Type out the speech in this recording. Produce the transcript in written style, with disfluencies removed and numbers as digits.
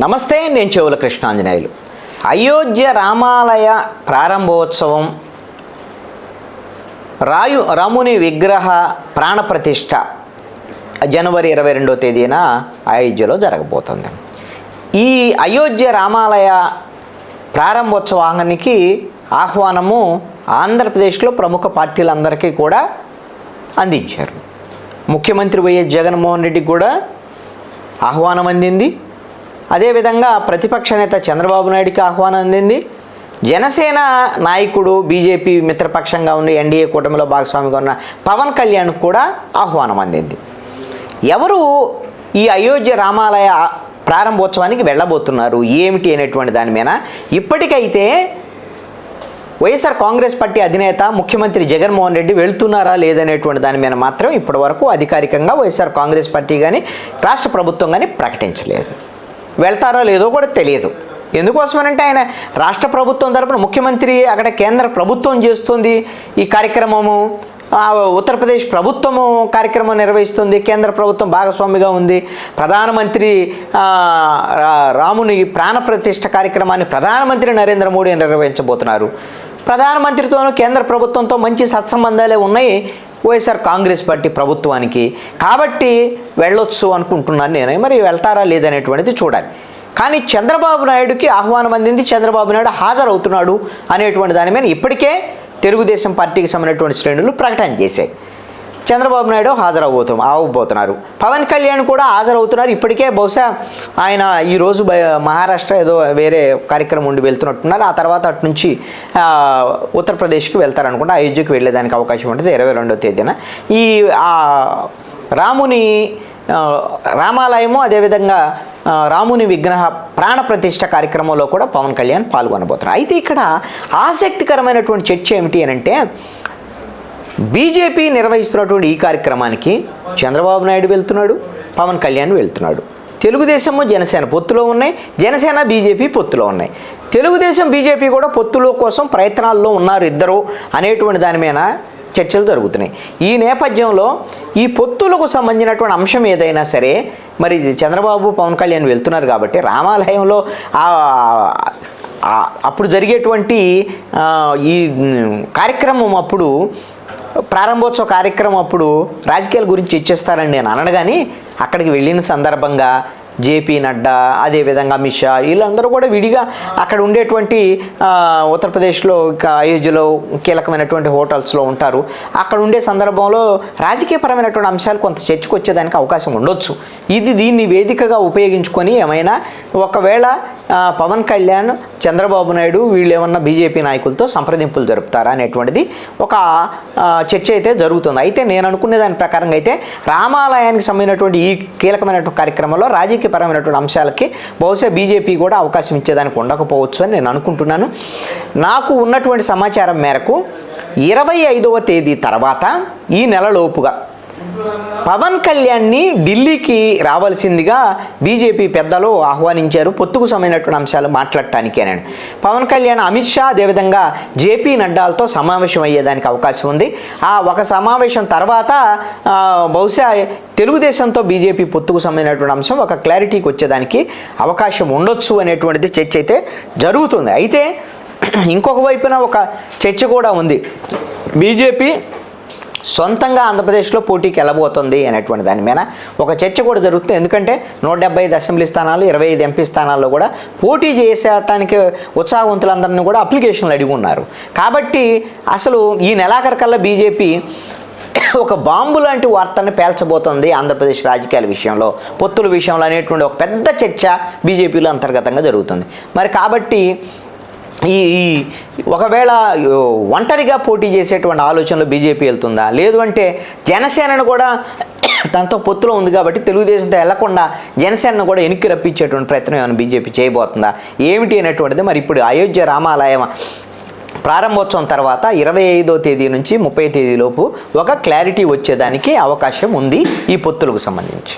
నమస్తే, నేను చెవుల కృష్ణాంజనేయులు. అయోధ్య రామాలయ ప్రారంభోత్సవం, రాముని విగ్రహ ప్రాణప్రతిష్ఠ జనవరి 22వ తేదీన అయోధ్యలో జరగబోతుంది. ఈ అయోధ్య రామాలయ ప్రారంభోత్సవానికి ఆహ్వానము ఆంధ్రప్రదేశ్లో ప్రముఖ పార్టీలందరికీ కూడా అందించారు. ముఖ్యమంత్రి వైఎస్ జగన్మోహన్ రెడ్డికి కూడా ఆహ్వానం అందింది. అదేవిధంగా ప్రతిపక్ష నేత చంద్రబాబు నాయుడికి ఆహ్వానం అందింది. జనసేన నాయకుడు, బీజేపీ మిత్రపక్షంగా ఉన్న ఎన్డీఏ కూటమిలో భాగస్వామిగా ఉన్న పవన్ కళ్యాణ్కు కూడా ఆహ్వానం అందింది. ఎవరు ఈ అయోధ్య రామాలయ ప్రారంభోత్సవానికి వెళ్ళబోతున్నారు, ఏమిటి అనేటువంటి దాని మీద ఇప్పటికైతే వైఎస్ఆర్ కాంగ్రెస్ పార్టీ అధినేత ముఖ్యమంత్రి జగన్మోహన్ రెడ్డి వెళ్తున్నారా లేదనేటువంటి దాని మీద మాత్రం ఇప్పటివరకు అధికారికంగా వైఎస్ఆర్ కాంగ్రెస్ పార్టీ కానీ రాష్ట్ర ప్రభుత్వం కానీ ప్రకటించలేదు. వెళ్తారో లేదో కూడా తెలియదు. ఎందుకోసమనంటే ఆయన రాష్ట్ర ప్రభుత్వం తరపున ముఖ్యమంత్రి, అక్కడ కేంద్ర ప్రభుత్వం చేస్తుంది ఈ కార్యక్రమము, ఉత్తరప్రదేశ్ ప్రభుత్వము కార్యక్రమం నిర్వహిస్తుంది, కేంద్ర ప్రభుత్వం భాగస్వామిగా ఉంది. ప్రధానమంత్రి రాముని ప్రాణప్రతిష్ఠ కార్యక్రమాన్ని ప్రధానమంత్రి నరేంద్ర మోడీ నిర్వహించబోతున్నారు. ప్రధానమంత్రితోనూ కేంద్ర ప్రభుత్వంతో మంచి సత్సంబంధాలే ఉన్నాయి వైఎస్ఆర్ కాంగ్రెస్ పార్టీ ప్రభుత్వానికి. కాబట్టి వెళ్ళొచ్చు అనుకుంటున్నాను నేను. మరి వెళ్తారా లేదనేటువంటిది చూడాలి. కానీ చంద్రబాబు నాయుడుకి ఆహ్వానం అందింది, చంద్రబాబు నాయుడు హాజరవుతున్నాడు అనేటువంటి దాని మీద ఇప్పటికే తెలుగుదేశం పార్టీకి సంబంధించినటువంటి శ్రేణులు ప్రకటన చేశాయి. చంద్రబాబు నాయుడు అవ్వబోతున్నారు. పవన్ కళ్యాణ్ కూడా హాజరవుతున్నారు. ఇప్పటికే బహుశా ఆయన ఈరోజు మహారాష్ట్ర ఏదో వేరే కార్యక్రమం ఉండి వెళ్తున్నట్టున్నారు. ఆ తర్వాత అటు నుంచి ఉత్తరప్రదేశ్కి వెళ్తారనుకుంటే అయోధ్యకి వెళ్ళేదానికి అవకాశం ఉంటుంది 22వ తేదీన. ఈ రామాలయము, అదేవిధంగా రాముని విగ్రహ ప్రాణప్రతిష్ఠ కార్యక్రమంలో కూడా పవన్ కళ్యాణ్ పాల్గొనబోతున్నారు. అయితే ఇక్కడ ఆసక్తికరమైనటువంటి చర్చ ఏమిటి అనంటే, బీజేపీ నిర్వహిస్తున్నటువంటి ఈ కార్యక్రమానికి చంద్రబాబు నాయుడు వెళ్తున్నాడు, పవన్ కళ్యాణ్ వెళ్తున్నాడు. తెలుగుదేశము జనసేన పొత్తులో ఉన్నాయి, జనసేన బీజేపీ పొత్తులో ఉన్నాయి. తెలుగుదేశం బీజేపీ కూడా పొత్తులో కోసం ప్రయత్నాల్లో ఉన్నారు ఇద్దరు అనేటువంటి దాని మీద చర్చలు జరుగుతున్నాయి. ఈ నేపథ్యంలో ఈ పొత్తులకు సంబంధించినటువంటి అంశం ఏదైనా సరే, మరి చంద్రబాబు పవన్ కళ్యాణ్ వెళ్తున్నారు కాబట్టి రామాలయంలో అప్పుడు జరిగేటువంటి ఈ కార్యక్రమం అప్పుడు, ప్రారంభోత్సవ కార్యక్రమం అప్పుడు రాజకీయాల గురించి చర్చిస్తారని నేను అనను. కానీ అక్కడికి వెళ్ళిన సందర్భంగా జేపీ నడ్డా, అదేవిధంగా అమిత్ షా, వీళ్ళందరూ కూడా విడిగా అక్కడ ఉండేటువంటి ఉత్తరప్రదేశ్లో అయోధ్యలో కీలకమైనటువంటి హోటల్స్లో ఉంటారు. అక్కడ ఉండే సందర్భంలో రాజకీయపరమైనటువంటి అంశాలు కొంత చర్చకు వచ్చేదానికి అవకాశం ఉండొచ్చు. దీన్ని వేదికగా ఉపయోగించుకొని ఏమైనా ఒకవేళ పవన్ కళ్యాణ్, చంద్రబాబు నాయుడు వీళ్ళు ఏమన్నా బీజేపీ నాయకులతో సంప్రదింపులు జరుపుతారా అనేటువంటిది ఒక చర్చ అయితే జరుగుతుంది. అయితే నేను అనుకునే దాని ప్రకారంగా అయితే రామాలయానికి సంబంధించినటువంటి ఈ కీలకమైనటువంటి కార్యక్రమంలో రాజకీయపరమైనటువంటి అంశాలకి బహుశా బీజేపీ కూడా అవకాశం ఇచ్చేదానికి ఉండకపోవచ్చు అని నేను అనుకుంటున్నాను. నాకు ఉన్నటువంటి సమాచారం మేరకు 25వ తేదీ తర్వాత ఈ నెలలోపుగా పవన్ కళ్యాణ్ని ఢిల్లీకి రావాల్సిందిగా బీజేపీ పెద్దలు ఆహ్వానించారు, పొత్తుకు సంబంధించినటువంటి అంశాలు మాట్లాడటానికి అని. పవన్ కళ్యాణ్, అమిత్ షా, అదేవిధంగా జేపీ నడ్డాలతో సమావేశం అయ్యేదానికి అవకాశం ఉంది. ఆ ఒక సమావేశం తర్వాత బహుశా తెలుగుదేశంతో బీజేపీ పొత్తుకు సంబంధించినటువంటి అంశం ఒక క్లారిటీకి వచ్చేదానికి అవకాశం ఉండొచ్చు అనేటువంటిది చర్చ అయితే జరుగుతుంది. అయితే ఇంకొక వైపున ఒక చర్చ కూడా ఉంది. బీజేపీ సొంతంగా ఆంధ్రప్రదేశ్లో పోటీకి వెళ్ళబోతుంది అనేటువంటి దాని మీద ఒక చర్చ కూడా జరుగుతుంది. ఎందుకంటే 175 అసెంబ్లీ స్థానాలు, 25 ఎంపీ స్థానాల్లో కూడా పోటీ చేసేటానికి ఉత్సాహవంతులందరినీ కూడా అప్లికేషన్లు అడిగి ఉన్నారు. కాబట్టి అసలు ఈ నెలాఖరికల్లా బీజేపీ ఒక బాంబు లాంటి వార్తను పేల్చబోతుంది ఆంధ్రప్రదేశ్ రాజకీయాల విషయంలో, పొత్తుల విషయంలో అనేటువంటి ఒక పెద్ద చర్చ బీజేపీలో అంతర్గతంగా జరుగుతుంది. మరి కాబట్టి ఈ ఒకవేళ ఒంటరిగా పోటీ చేసేటువంటి ఆలోచనలో బీజేపీ వెళ్తుందా, లేదు అంటే జనసేనను కూడా తనతో పొత్తులో ఉంది కాబట్టి తెలుగుదేశంతో వెళ్లకుండా జనసేనను కూడా వెనక్కి రప్పించేటువంటి ప్రయత్నం ఏమైనా బీజేపీ చేయబోతుందా ఏమిటి అనేటువంటిది మరి ఇప్పుడు అయోధ్య రామాలయం ప్రారంభోత్సవం తర్వాత 25వ తేదీ నుంచి 30వ తేదీలోపు ఒక క్లారిటీ వచ్చేదానికి అవకాశం ఉంది ఈ పొత్తులకు సంబంధించి.